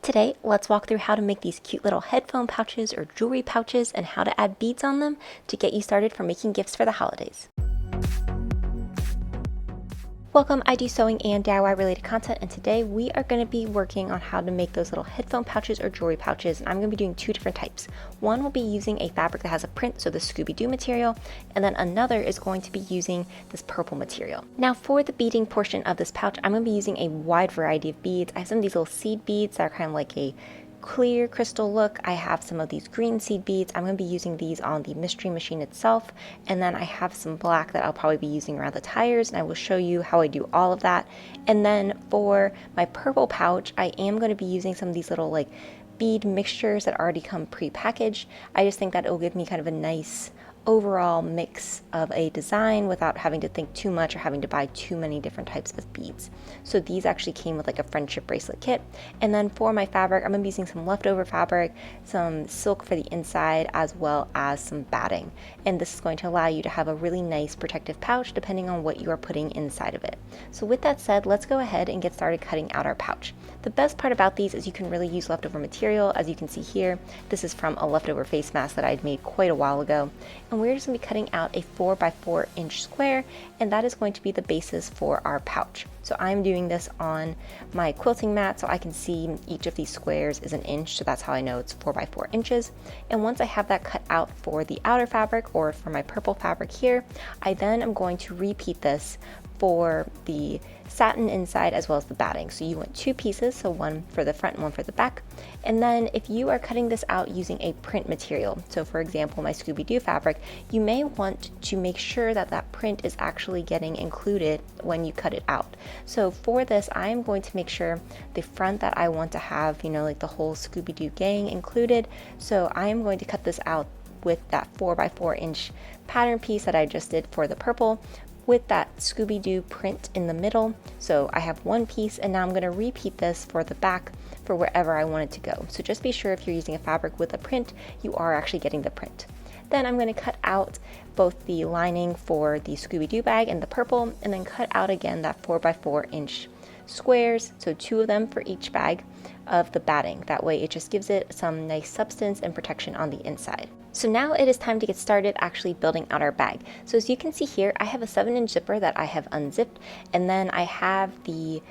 Today, let's walk through how to make these cute little headphone pouches or jewelry pouches and how to add beads on them to get you started for making gifts for the holidays. Welcome, I do sewing and DIY related content, and today we are going to be working on how to make those little headphone pouches or jewelry pouches, and I'm going to be doing two different types. One will be using a fabric that has a print, so the Scooby-Doo material, and then another is going to be using this purple material. Now for the beading portion of this pouch, I'm going to be using a wide variety of beads. I have some of these little seed beads that are kind of like a clear crystal look. I have some of these green seed beads. I'm going to be using these on the mystery machine itself, and then I have some black that I'll probably be using around the tires, and I will show you how I do all of that. And then for my purple pouch, I am going to be using some of these little like bead mixtures that already come pre-packaged. I just think that it will give me kind of a nice overall mix of a design without having to think too much or having to buy too many different types of beads. So these actually came with like a friendship bracelet kit. And then for my fabric, I'm going to be using some leftover fabric, some silk for the inside, as well as some batting. And this is going to allow you to have a really nice protective pouch depending on what you are putting inside of it. So with that said, let's go ahead and get started cutting out our pouch. The best part about these is you can really use leftover material. As you can see here, this is from a leftover face mask that I'd made quite a while ago. And we're just going to be cutting out a 4x4 inch square, and that is going to be the basis for our pouch. So I'm doing this on my quilting mat so I can see each of these squares is an inch, so that's how I know it's 4x4 inches. And once I have that cut out for the outer fabric or for my purple fabric here, I then am going to repeat this for the satin inside as well as the batting. So you want two pieces, so one for the front and one for the back. And then if you are cutting this out using a print material, so for example my Scooby-Doo fabric, you may want to make sure that that print is actually getting included when you cut it out. So for this, I'm going to make sure the front that I want to have, you know, like the whole Scooby-Doo gang included. So I am going to cut this out with that 4x4 inch pattern piece that I just did for the purple, with that Scooby-Doo print in the middle. So I have one piece, and now I'm going to repeat this for the back for wherever I want it to go. So just be sure if you're using a fabric with a print, you are actually getting the print. Then I'm going to cut out both the lining for the Scooby-Doo bag and the purple, and then cut out again that 4x4 inch squares, so two of them for each bag of the batting. That way it just gives it some nice substance and protection on the inside. So now it is time to get started actually building out our bag. So as you can see here, I have a 7-inch zipper that I have unzipped, and then I have the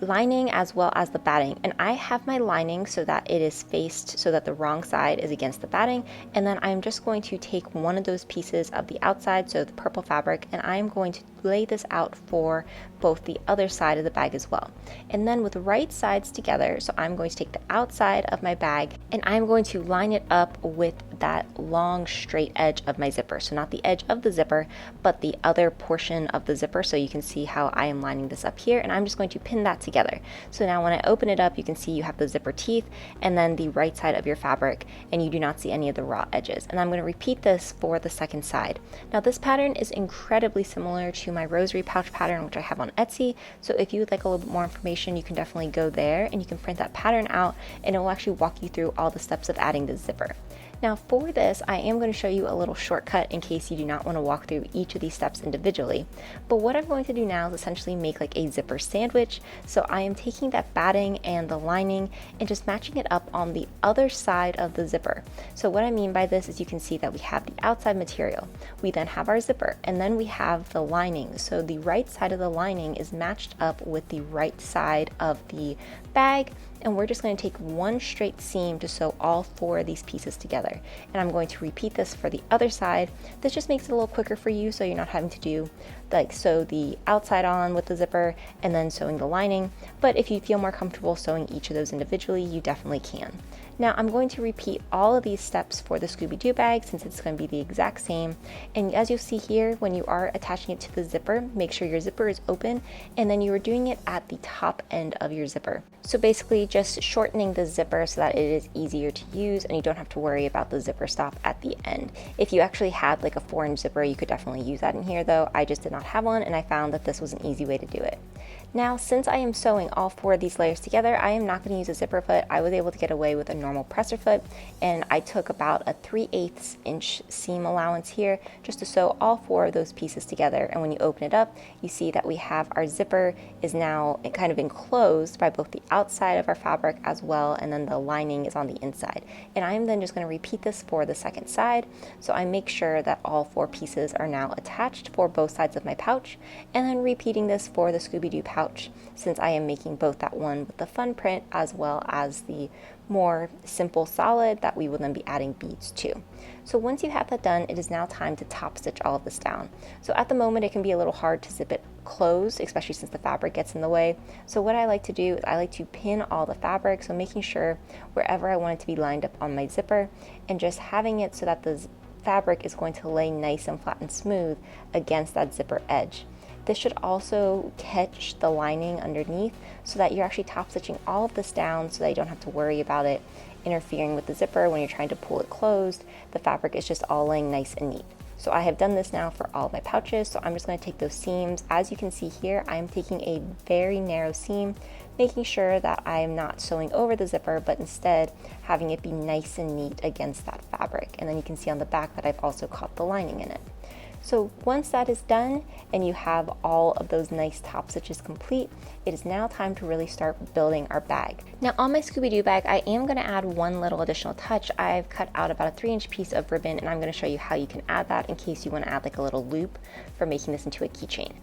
lining as well as the batting, and I have my lining so that it is faced so that the wrong side is against the batting, and then I'm just going to take one of those pieces of the outside, so the purple fabric, and I'm going to lay this out for both the other side of the bag as well. And then with the right sides together, so I'm going to take the outside of my bag and I'm going to line it up with that long straight edge of my zipper. So not the edge of the zipper, but the other portion of the zipper. So you can see how I am lining this up here, and I'm just going to pin that together. So now when I open it up, you can see you have the zipper teeth and then the right side of your fabric, and you do not see any of the raw edges. And I'm going to repeat this for the second side. Now this pattern is incredibly similar to my rosary pouch pattern, which I have on Etsy. So if you would like a little bit more information, you can definitely go there and you can print that pattern out, and it will actually walk you through all the steps of adding the zipper. Now for this, I am going to show you a little shortcut in case you do not want to walk through each of these steps individually. But what I'm going to do now is essentially make like a zipper sandwich. So I am taking that batting and the lining and just matching it up on the other side of the zipper. So what I mean by this is you can see that we have the outside material, we then have our zipper, and then we have the lining. So the right side of the lining is matched up with the right side of the bag, and we're just going to take one straight seam to sew all four of these pieces together. And I'm going to repeat this for the other side. This just makes it a little quicker for you, so you're not having to do like sew the outside on with the zipper and then sewing the lining. But if you feel more comfortable sewing each of those individually, you definitely can. Now I'm going to repeat all of these steps for the Scooby-Doo bag since it's going to be the exact same. And as you'll see here, when you are attaching it to the zipper, make sure your zipper is open, and then you are doing it at the top end of your zipper. So basically just shortening the zipper so that it is easier to use and you don't have to worry about the zipper stop at the end. If you actually had like a 4-inch zipper, you could definitely use that in here, though I just did not have one, and I found that this was an easy way to do it. Now, since I am sewing all 4 of these layers together, I am not going to use a zipper foot. I was able to get away with a normal presser foot, and I took about a 3/8 inch seam allowance here just to sew all 4 of those pieces together. And when you open it up, you see that we have our zipper is now kind of enclosed by both the outside of our fabric as well, and then the lining is on the inside. And I am then just going to repeat this for the second side. So I make sure that all 4 pieces are now attached for both sides of my pouch, and then repeating this for the Scooby-Doo pouch, since I am making both that one with the fun print as well as the more simple solid that we will then be adding beads to. So once you have that done, it is now time to top stitch all of this down. So at the moment it can be a little hard to zip it closed, especially since the fabric gets in the way. So what I like to do is I like to pin all the fabric, so making sure wherever I want it to be lined up on my zipper, and just having it so that the fabric is going to lay nice and flat and smooth against that zipper edge. This should also catch the lining underneath so that you're actually top stitching all of this down so that you don't have to worry about it interfering with the zipper when you're trying to pull it closed. The fabric is just all laying nice and neat. So I have done this now for all of my pouches, so I'm just going to take those seams. As you can see here, I am taking a very narrow seam, making sure that I am not sewing over the zipper, but instead having it be nice and neat against that fabric. And then you can see on the back that I've also caught the lining in it. So once that is done and you have all of those nice top stitches complete, it is now time to really start building our bag. Now on my Scooby-Doo bag, I am going to add one little additional touch. I've cut out about a 3-inch piece of ribbon, and I'm going to show you how you can add that in case you want to add like a little loop for making this into a keychain.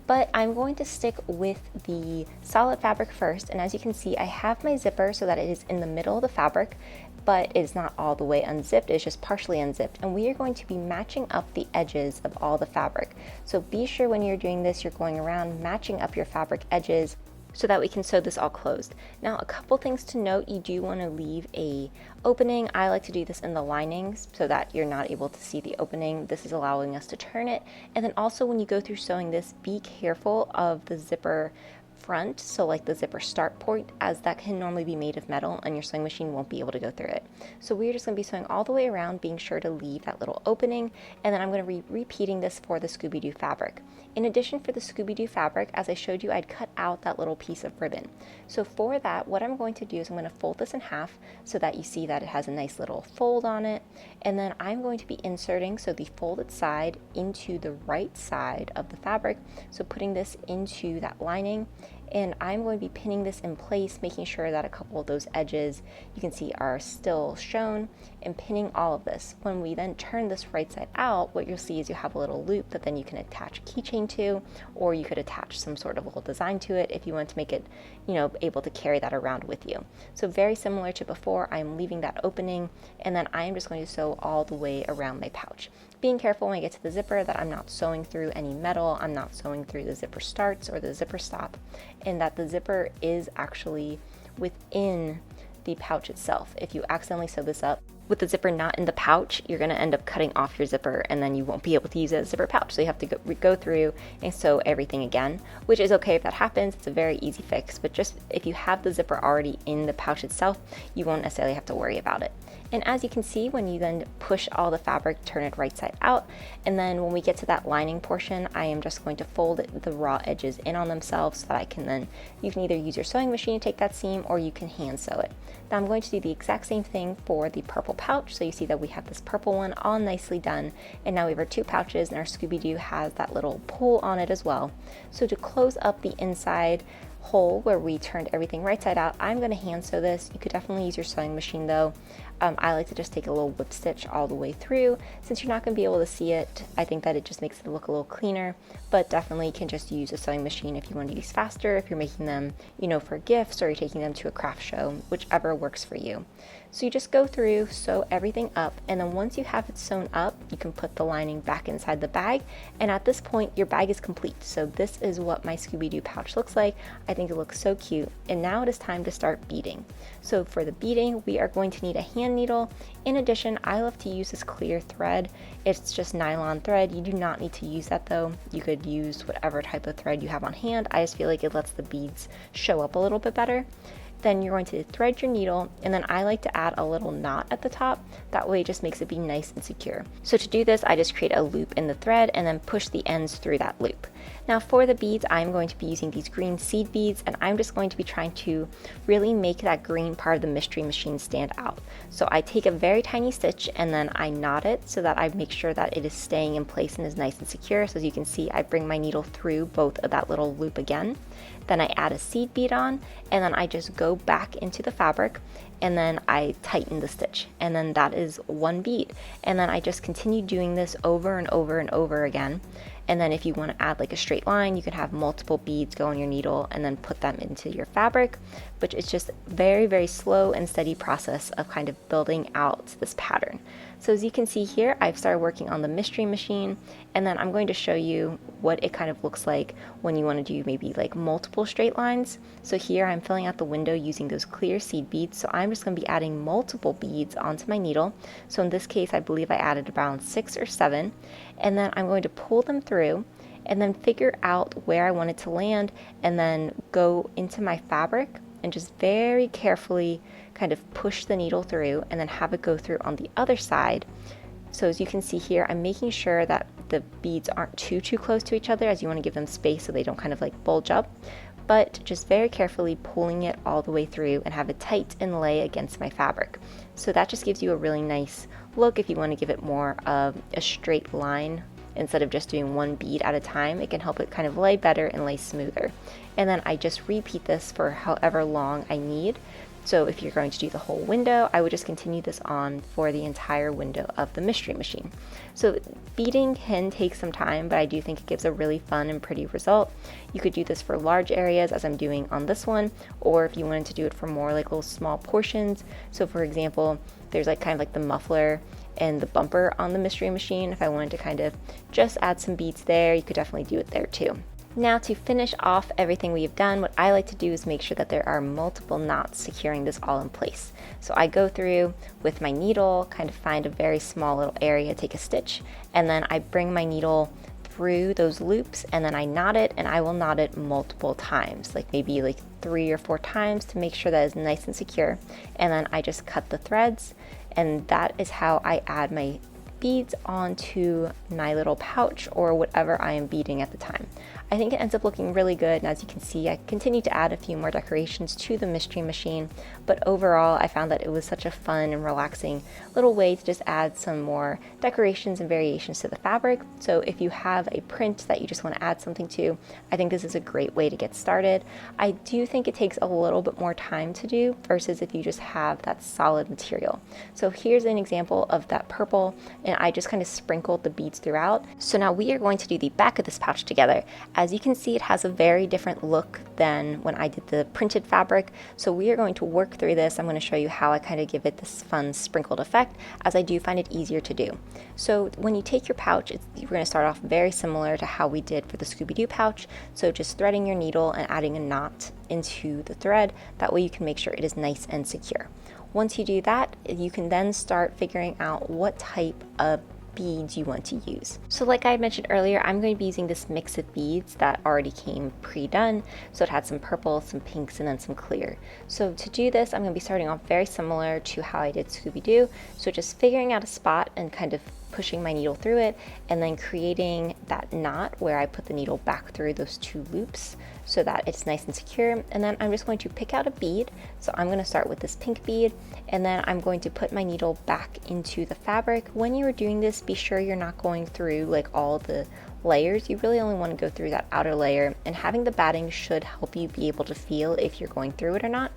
But I'm going to stick with the solid fabric first, and as you can see, I have my zipper so that it is in the middle of the fabric, but it's not all the way unzipped, it's just partially unzipped, and we are going to be matching up the edges of all the fabric. So be sure when you're doing this, you're going around matching up your fabric edges so that we can sew this all closed. Now, a couple things to note: you do want to leave a opening. I like to do this in the linings so that you're not able to see the opening. This is allowing us to turn it. And then also when you go through sewing this, be careful of the zipper front, so like the zipper start point, as that can normally be made of metal and your sewing machine won't be able to go through it. So we're just going to be sewing all the way around, being sure to leave that little opening, and then I'm going to be repeating this for the Scooby-Doo fabric. In addition, for the Scooby-Doo fabric, as I showed you, I'd cut out that little piece of ribbon. So for that, what I'm going to do is I'm going to fold this in half so that you see that it has a nice little fold on it, and then I'm going to be inserting the folded side into the right side of the fabric, so putting this into that lining. And I'm going to be pinning this in place, making sure that a couple of those edges you can see are still shown, and pinning all of this. When we then turn this right side out, what you'll see is you have a little loop that then you can attach a keychain to, or you could attach some sort of little design to it if you want to make it, able to carry that around with you. So very similar to before, I'm leaving that opening, and then I am just going to sew all the way around my pouch. Being careful when I get to the zipper that I'm not sewing through any metal, I'm not sewing through the zipper starts or the zipper stop, and that the zipper is actually within the pouch itself. If you accidentally sew this up with the zipper not in the pouch, you're going to end up cutting off your zipper, and then you won't be able to use it as a zipper pouch. So you have to go through and sew everything again, which is okay if that happens. It's a very easy fix, but just if you have the zipper already in the pouch itself, you won't necessarily have to worry about it. And as you can see, when you then push all the fabric, turn it right side out, and then when we get to that lining portion, I am just going to fold the raw edges in on themselves so that you can either use your sewing machine to take that seam, or you can hand sew it. Now I'm going to do the exact same thing for the purple pouch. So you see that we have this purple one all nicely done, and now we have our 2 pouches, and our Scooby-Doo has that little pull on it as well. So to close up the inside hole where we turned everything right side out, I'm going to hand sew this. You could definitely use your sewing machine though. I like to just take a little whip stitch all the way through. Since you're not going to be able to see it, I think that it just makes it look a little cleaner, but definitely can just use a sewing machine if you want to use faster, if you're making them, for gifts, or you're taking them to a craft show, whichever works for you. So you just go through, sew everything up, and then once you have it sewn up, you can put the lining back inside the bag, and at this point, your bag is complete. So this is what my Scooby-Doo pouch looks like. I think it looks so cute, and now it is time to start beading. So for the beading, we are going to need a hand needle. In addition, I love to use this clear thread. It's just nylon thread. You do not need to use that though. You could use whatever type of thread you have on hand. I just feel like it lets the beads show up a little bit better. Then you're going to thread your needle, and then I like to add a little knot at the top. That way it just makes it be nice and secure. So to do this, I just create a loop in the thread and then push the ends through that loop. Now for the beads, I'm going to be using these green seed beads, and I'm just going to be trying to really make that green part of the mystery machine stand out. So I take a very tiny stitch and then I knot it so that I make sure that it is staying in place and is nice and secure. So as you can see, I bring my needle through both of that little loop again. Then I add a seed bead on, and then I just go back into the fabric, and then I tighten the stitch, and then that is one bead. And then I just continue doing this over and over and over again. And then if you want to add like a straight line, you can have multiple beads go on your needle and then put them into your fabric. But it's just very, very slow and steady process of kind of building out this pattern. So as you can see here, I've started working on the mystery machine, and then I'm going to show you what it kind of looks like when you want to do maybe like multiple straight lines. So here I'm filling out the window using those clear seed beads. So I'm just going to be adding multiple beads onto my needle. So in this case, I believe I added around 6 or 7, and then I'm going to pull them through and then figure out where I want it to land, and then go into my fabric and just very carefully kind of push the needle through and then have it go through on the other side. So as you can see here, I'm making sure that the beads aren't too close to each other, as you want to give them space so they don't kind of like bulge up, but just very carefully pulling it all the way through and have it tight and lay against my fabric. So that just gives you a really nice look if you want to give it more of a straight line. Instead of just doing one bead at a time, it can help it kind of lay better and lay smoother. And then I just repeat this for however long I need. So if you're going to do the whole window, I would just continue this on for the entire window of the mystery machine. So beading can take some time, but I do think it gives a really fun and pretty result. You could do this for large areas as I'm doing on this one, or if you wanted to do it for more like little small portions. So for example, there's like kind of like the muffler and the bumper on the mystery machine. If I wanted to kind of just add some beads there, you could definitely do it there too. Now to finish off everything we've done, what I like to do is make sure that there are multiple knots securing this all in place. So I go through with my needle, kind of find a very small little area, take a stitch, and then I bring my needle through those loops, and then I knot it, and I will knot it multiple times, like maybe like 3 or 4 times to make sure that it's nice and secure. And then I just cut the threads, and that is how I add my beads onto my little pouch or whatever I am beading at the time. I think it ends up looking really good, and as you can see, I continue to add a few more decorations to the mystery machine, but overall I found that it was such a fun and relaxing little way to just add some more decorations and variations to the fabric. So if you have a print that you just want to add something to, I think this is a great way to get started. I do think it takes a little bit more time to do versus if you just have that solid material. So here's an example of that purple, and I just kind of sprinkled the beads throughout. So now we are going to do the back of this pouch together. As you can see, it has a very different look than when I did the printed fabric. So we are going to work through this. I'm going to show you how I kind of give it this fun sprinkled effect, as I do find it easier to do. So when you take your pouch, you're going to start off very similar to how we did for the Scooby-Doo pouch. So just threading your needle and adding a knot into the thread. That way you can make sure it is nice and secure. Once you do that, you can then start figuring out what type of beads you want to use. So like I had mentioned earlier, I'm going to be using this mix of beads that already came pre-done. So it had some purple, some pinks, and then some clear. So to do this, I'm going to be starting off very similar to how I did Scooby-Doo. So just figuring out a spot and kind of pushing my needle through it, and then creating that knot where I put the needle back through those 2 loops so that it's nice and secure. And then I'm just going to pick out a bead. So I'm going to start with this pink bead, and then I'm going to put my needle back into the fabric. When you are doing this, be sure you're not going through like all the layers. You really only want to go through that outer layer, and having the batting should help you be able to feel if you're going through it or not.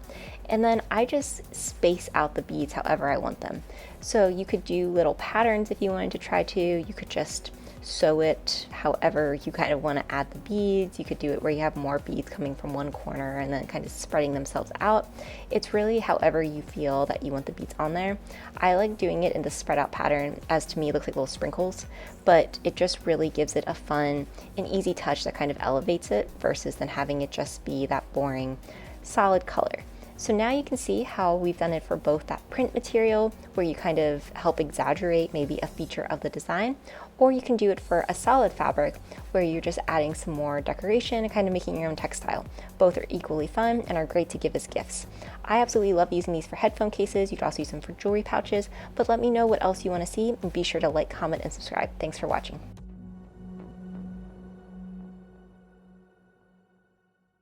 And then I just space out the beads however I want them. So you could do little patterns if you wanted to try to. You could just sew it however you kind of want to add the beads. You could do it where you have more beads coming from one corner and then kind of spreading themselves out. It's really however you feel that you want the beads on there. I like doing it in the spread out pattern, as to me it looks like little sprinkles, but it just really gives it a fun and easy touch that kind of elevates it versus than having it just be that boring solid color. So now you can see how we've done it for both that print material, where you kind of help exaggerate maybe a feature of the design, or you can do it for a solid fabric, where you're just adding some more decoration and kind of making your own textile. Both are equally fun and are great to give as gifts. I absolutely love using these for headphone cases. You could also use them for jewelry pouches, but let me know what else you want to see, and be sure to like, comment, and subscribe. Thanks for watching.